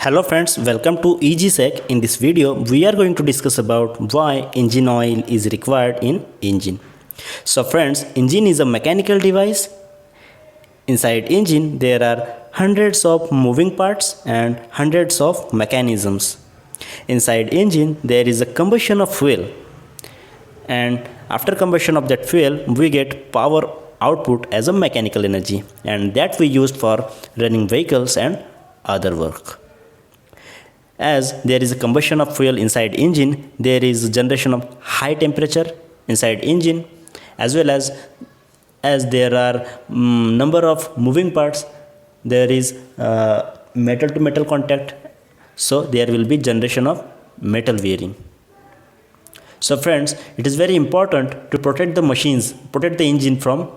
Hello friends, welcome to Engineersection. In this video, we are going to discuss about why engine oil is required in engine. So friends, engine is a mechanical device. Inside engine, there are hundreds of moving parts and hundreds of mechanisms. Inside engine, there is a combustion of fuel. And after combustion of that fuel, we get power output as a mechanical energy, and that we used for running vehicles and other work. As there is a combustion of fuel inside engine, there is generation of high temperature inside engine, as well as there are number of moving parts, there is metal to metal contact, so there will be generation of metal wearing. So friends, it is very important to protect the machines, protect the engine from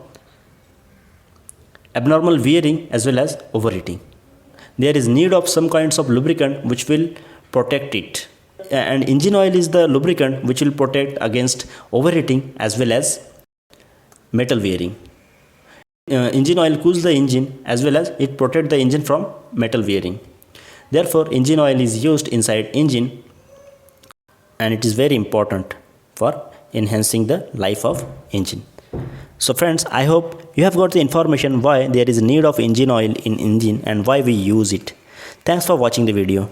abnormal wearing as well as overheating. There is need of some kinds of lubricant which will protect it, and engine oil is the lubricant which will protect against overheating as well as metal wearing. Engine oil cools the engine as well as it protects the engine from metal wearing. Therefore, engine oil is used inside engine, and it is very important for enhancing the life of engine. So friends, I hope you have got the information why there is need of engine oil in engine and why we use it. Thanks for watching the video.